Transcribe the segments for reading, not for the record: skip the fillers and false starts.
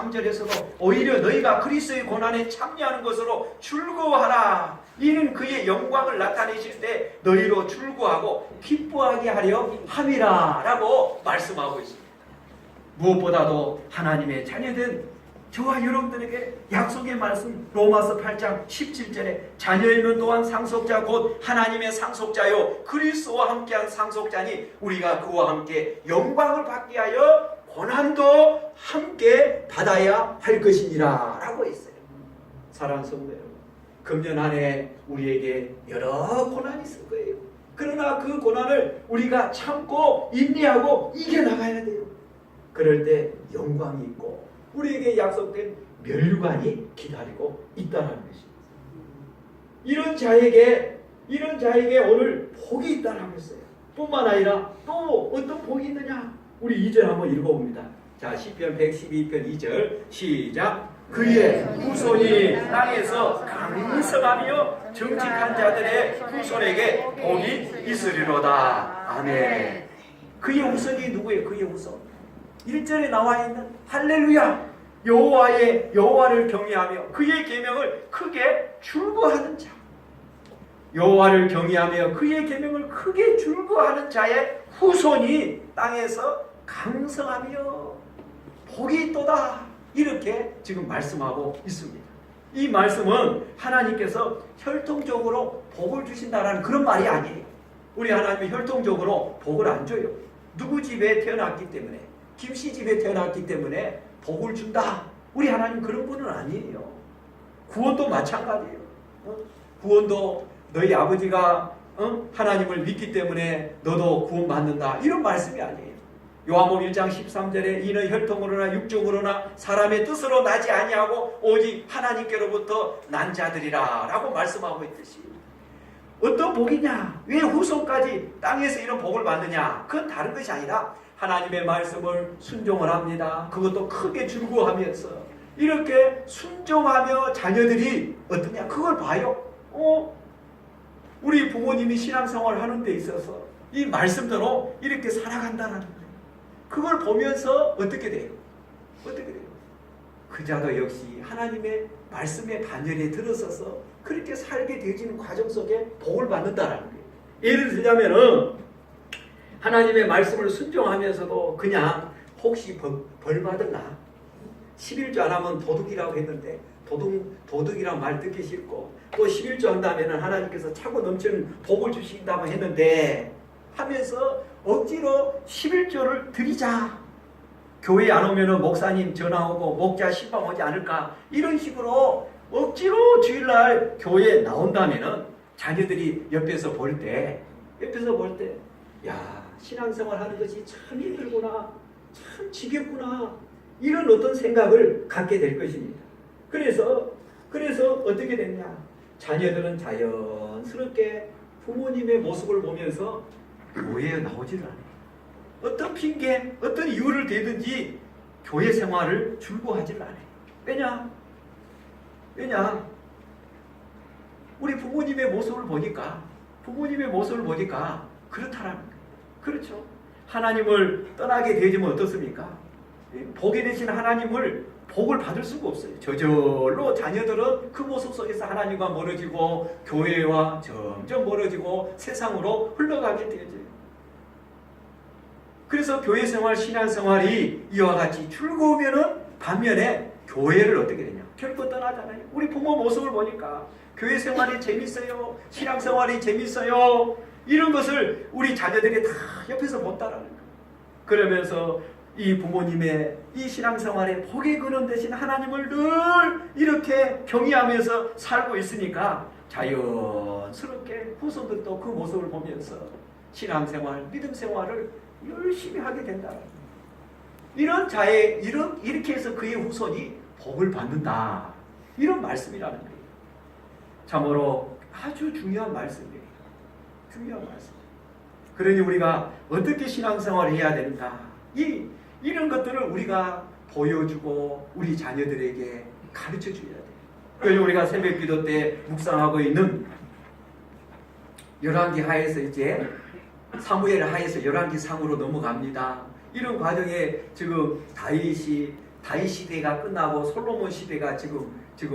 13절에서도 오히려 너희가 그리스도의 고난에 참여하는 것으로 즐거워하라. 이는 그의 영광을 나타내실 때 너희로 즐거워하고 기뻐하게 하려 함이라 라고 말씀하고 있습니다. 무엇보다도 하나님의 자녀된 저와 여러분들에게 약속의 말씀 로마서 8장 17절에 자녀이면 또한 상속자 곧 하나님의 상속자요 그리스도와 함께한 상속자니 우리가 그와 함께 영광을 받게 하여 고난도 함께 받아야 할 것이니라 라고 했어요. 사랑하는 성도 여러분, 금년 한 해 우리에게 여러 고난이 있을 거예요. 그러나 그 고난을 우리가 참고 인내하고 이겨나가야 돼요. 그럴 때 영광이 있고 우리에게 약속된 멸류관이 기다리고 있다는 것입니다. 이런 자에게 오늘 복이 있다는 것이에요. 뿐만 아니라 또 어떤 복이 있느냐? 우리 2절 한번 읽어봅니다. 자, 시편 112편 2절 시작. 그의 후손이 땅에서 강성하며 정직한 자들의 후손에게 복이 있으리로다. 아멘. 그의 후손이 누구예요? 그의 후손. 1절에 나와 있는 할렐루야 여호와를 경외하며 그의 계명을 크게 즐거워하는 자. 여호와를 경외하며 그의 계명을 크게 즐거워하는 자의 후손이 땅에서 강성하며 복이 있도다. 이렇게 지금 말씀하고 있습니다. 이 말씀은 하나님께서 혈통적으로 복을 주신다라는 그런 말이 아니에요. 우리 하나님이 혈통적으로 복을 안 줘요. 누구 집에 태어났기 때문에, 김씨 집에 태어났기 때문에 복을 준다. 우리 하나님 그런 분은 아니에요. 구원도 마찬가지예요. 구원도 너희 아버지가 하나님을 믿기 때문에 너도 구원받는다. 이런 말씀이 아니에요. 요한복음 1장 13절에 이는 혈통으로나 육적으로나 사람의 뜻으로 나지 아니하고 오직 하나님께로부터 난 자들이라 라고 말씀하고 있듯이 어떤 복이냐? 왜 후손까지 땅에서 이런 복을 받느냐? 그건 다른 것이 아니라 하나님의 말씀을 순종을 합니다. 그것도 크게 즐거워하면서 이렇게 순종하며 자녀들이 어떠냐? 그걸 봐요. 우리 부모님이 신앙생활을 하는 데 있어서 이 말씀대로 이렇게 살아간다는 거예요. 그걸 보면서 어떻게 돼요? 어떻게 돼요? 그 자도 역시 하나님의 말씀의 반열에 들어서서 그렇게 살게 되어지는 과정 속에 복을 받는다는 거예요. 예를 들자면은 하나님의 말씀을 순종하면서도 그냥 혹시 벌 받을나? 11조 안 하면 도둑이라고 했는데 도둑이란 말 듣기 싫고 또 11조 한다면 하나님께서 차고 넘치는 복을 주신다고 했는데 하면서 억지로 11조를 드리자. 교회 안 오면 목사님 전화 오고 목자 신방 오지 않을까 이런 식으로 억지로 주일날 교회에 나온다면 자녀들이 옆에서 볼 때 야, 신앙생활 하는 것이 참 힘들구나, 참 지겹구나 이런 어떤 생각을 갖게 될 것입니다. 그래서 어떻게 됐냐? 자녀들은 자연스럽게 부모님의 모습을 보면서 교회에 나오지를 않아요. 어떤 핑계, 어떤 이유를 대든지 교회 생활을 즐거워하지를 않아요. 왜냐? 우리 부모님의 모습을 보니까 그렇다라는 거예요. 그렇죠. 하나님을 떠나게 되지면 어떻습니까? 복이 되신 하나님을 복을 받을 수가 없어요. 저절로 자녀들은 그 모습 속에서 하나님과 멀어지고 교회와 점점 멀어지고 세상으로 흘러가게 되어져요. 그래서 교회 생활, 신앙 생활이 이와 같이 즐거우면은 반면에 교회를 어떻게 되냐? 결코 떠나잖아요. 우리 부모 모습을 보니까 교회 생활이 재밌어요. 신앙 생활이 재밌어요. 이런 것을 우리 자녀들이 다 옆에서 본다라는 거예요. 그러면서 이 부모님의 이 신앙생활에 복이 그는 대신 하나님을 늘 이렇게 경외하면서 살고 있으니까 자연스럽게 후손들도 그 모습을 보면서 신앙생활, 믿음생활을 열심히 하게 된다. 이렇게 해서 그의 후손이 복을 받는다. 이런 말씀이라는 거예요. 참으로 아주 중요한 말씀이에요. 중요한 말씀. 그러니 우리가 어떻게 신앙생활을 해야 되는가? 이런 것들을 우리가 보여주고 우리 자녀들에게 가르쳐 줘야 돼요. 그래서 우리가 새벽기도 때 묵상하고 있는 열왕기 하에서 이제 사무엘 하에서 열왕기 상으로 넘어갑니다. 이런 과정에 지금 다윗이 다윗 시대가 끝나고 솔로몬 시대가 지금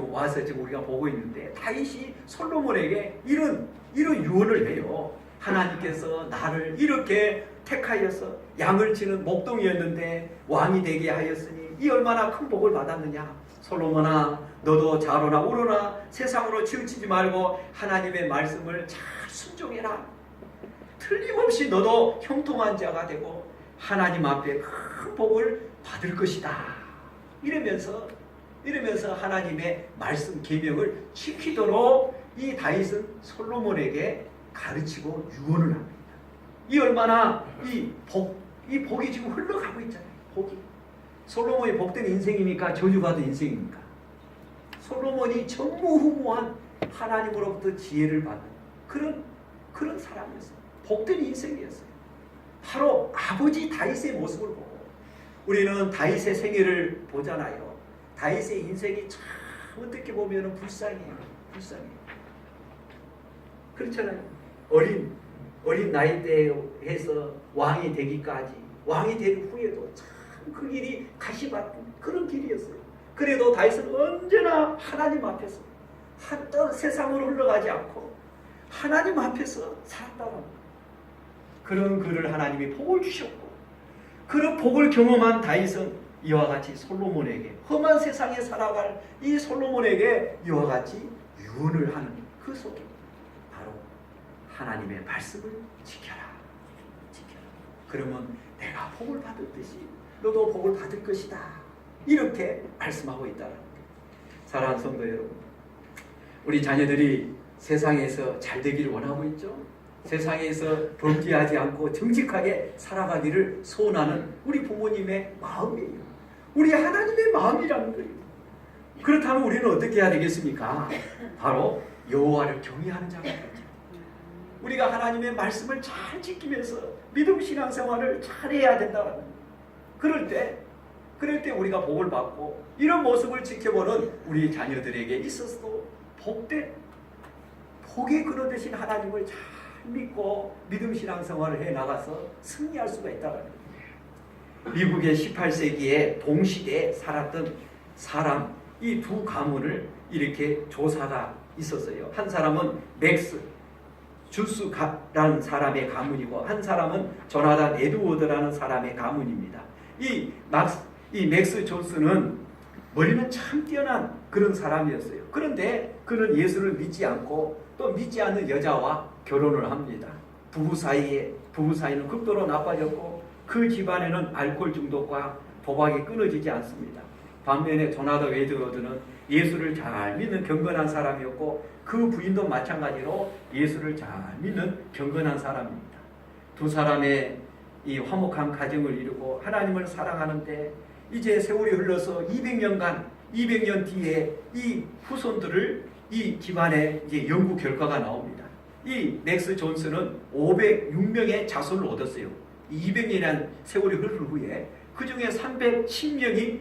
와서 지금 우리가 보고 있는데 다윗이 솔로몬에게 이런 유언을 해요. 하나님께서 나를 이렇게 택하여서 양을 치는 목동이었는데 왕이 되게 하였으니 이 얼마나 큰 복을 받았느냐. 솔로몬아, 너도 좌로나 우로나 세상으로 치우치지 말고 하나님의 말씀을 잘 순종해라. 틀림없이 너도 형통한 자가 되고 하나님 앞에 큰 복을 받을 것이다. 이러면서 하나님의 말씀 계명을 지키도록 이 다윗은 솔로몬에게 가르치고 유언을 합니다. 이 얼마나 이 복이 지금 흘러가고 있잖아요. 복이. 솔로몬이 복된 인생입니까? 저주받은 인생입니까? 솔로몬이 전무후무한 하나님으로부터 지혜를 받는 그런 사람이었어요. 복된 인생이었어요. 바로 아버지 다윗의 모습을 보고 우리는 다윗의 생애를 보잖아요. 다윗의 인생이 참 어떻게 보면 불쌍해요. 그렇잖아요. 어린 나이대에 해서 왕이 되기까지, 왕이 된 후에도 참 그 길이 가시밭은 그런 길이었어요. 그래도 다윗은 언제나 하나님 앞에서 한떤 세상으로 흘러가지 않고 하나님 앞에서 살았다는 그런 그를 하나님이 복을 주셨고, 그런 복을 경험한 다윗은 이와 같이 솔로몬에게, 험한 세상에 살아갈 이 솔로몬에게 이와 같이 유언을 하는 그 속에 바로 하나님의 말씀을 지켜라. 그러면 내가 복을 받았듯이 너도 복을 받을 것이다. 이렇게 말씀하고 있다는 거예요. 사랑하는 성도 여러분, 우리 자녀들이 세상에서 잘 되기를 원하고 있죠. 세상에서 범죄하지 않고 정직하게 살아가기를 소원하는 우리 부모님의 마음이에요. 우리 하나님의 마음이라는 거예요. 그렇다면 우리는 어떻게 해야 되겠습니까? 바로 여호와를 경외하는 자가 되죠. 우리가 하나님의 말씀을 잘 지키면서 믿음 신앙생활을 잘해야 된다는 거예요. 그럴 때 우리가 복을 받고 이런 모습을 지켜보는 우리 자녀들에게 있어서도 복의 근원 되신 하나님을 잘 믿고 믿음 신앙생활을 해 나가서 승리할 수가 있다는 거예요. 미국의 18세기에 동시대에 살았던 사람, 이 두 가문을 이렇게 조사가 있었어요. 한 사람은 맥스 주스라는 사람의 가문이고 한 사람은 조나단 에드워드라는 사람의 가문입니다. 이 맥스 존스는 머리는 참 뛰어난 그런 사람이었어요. 그런데 그는 예수를 믿지 않고 또 믿지 않는 여자와 결혼을 합니다. 부부 사이는 극도로 나빠졌고 그 집안에는 알코올 중독과 도박이 끊어지지 않습니다. 반면에 조나단 에드워드는 예수를 잘 믿는 경건한 사람이었고 그 부인도 마찬가지로 예수를 잘 믿는 경건한 사람입니다. 두 사람의 이 화목한 가정을 이루고 하나님을 사랑하는데 이제 세월이 흘러서 200년 뒤에 이 후손들을 이 집안에 이제 연구 결과가 나옵니다. 이 맥스 존스는 506명의 자손을 얻었어요. 200년이라는 세월이 흐른 후에 그 중에 310명이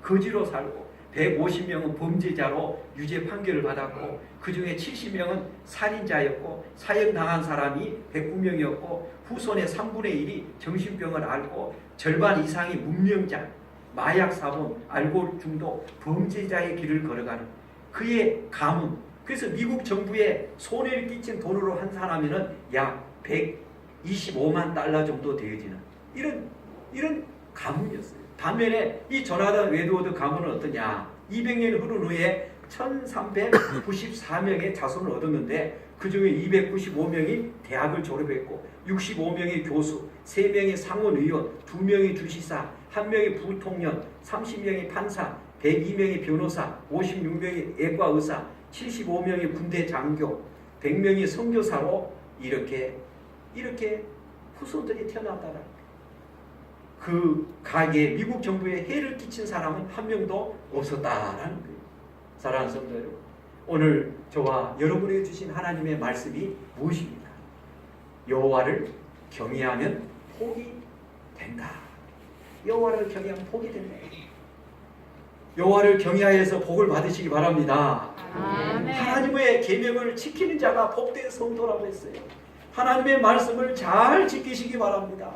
거지로 살고 150명은 범죄자로 유죄 판결을 받았고 그 중에 70명은 살인자였고 사형당한 사람이 109명이었고 후손의 3분의 1이 정신병을 앓고 절반 이상이 문명자, 마약 사범, 알코올 중독, 범죄자의 길을 걸어가는 그의 가문. 그래서 미국 정부에 손해를 끼친 돈으로 한 사람이면 약 125만 달러 정도 되어지는 이런 가문이었어요. 반면에 이 조나단 에드워드 가문은 어떠냐? 200년이 흐른 후에 1394명의 자손을 얻었는데 그 중에 295명이 대학을 졸업했고 65명이 교수, 3명이 상원의원, 2명이 주지사, 1명이 부통령, 30명이 판사, 102명이 변호사, 56명이 예과의사, 75명이 군대 장교, 100명이 선교사로 이렇게 후손들이 태어났다는 거예요. 그 가게에 미국 정부에 해를 끼친 사람은 한 명도 없었다라는 거예요. 사랑하는 성도 여러분, 오늘 저와 여러분에게 주신 하나님의 말씀이 무엇입니까? 여호와를 경외하면 복이 된다. 여호와를 경외하면 복이 된다. 여호와를 경외하여서 복을 받으시기 바랍니다. 아멘. 하나님의 계명을 지키는 자가 복된 성도라고 했어요. 하나님의 말씀을 잘 지키시기 바랍니다.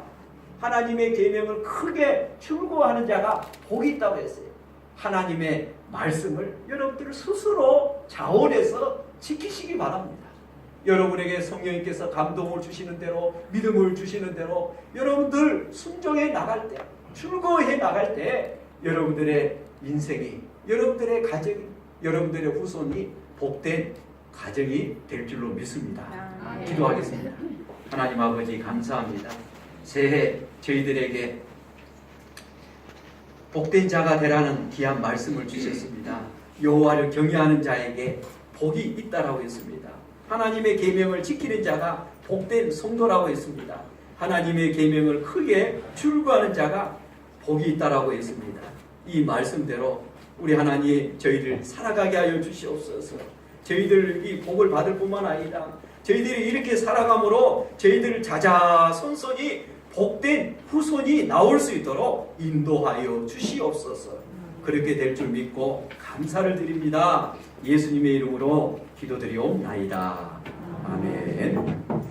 하나님의 계명을 크게 출구하는 자가 복이 있다고 했어요. 하나님의 말씀을 여러분들 스스로 자원해서 지키시기 바랍니다. 여러분에게 성령님께서 감동을 주시는 대로, 믿음을 주시는 대로 여러분들 순종해 나갈 때, 출거해 나갈 때 여러분들의 인생이, 여러분들의 가정이, 여러분들의 후손이 복된 가정이 될 줄로 믿습니다. 기도하겠습니다. 하나님 아버지 감사합니다. 새해 저희들에게 복된 자가 되라는 귀한 말씀을 주셨습니다. 여호와를 경외하는 자에게 복이 있다라고 했습니다. 하나님의 계명을 지키는 자가 복된 성도라고 했습니다. 하나님의 계명을 크게 출구하는 자가 복이 있다라고 했습니다. 이 말씀대로 우리 하나님 저희를 살아가게 하여 주시옵소서. 저희들 이 복을 받을 뿐만 아니라 저희들이 이렇게 살아감으로 저희들 자자손손이 복된 후손이 나올 수 있도록 인도하여 주시옵소서. 그렇게 될 줄 믿고 감사를 드립니다. 예수님의 이름으로 기도드리옵나이다. 아멘.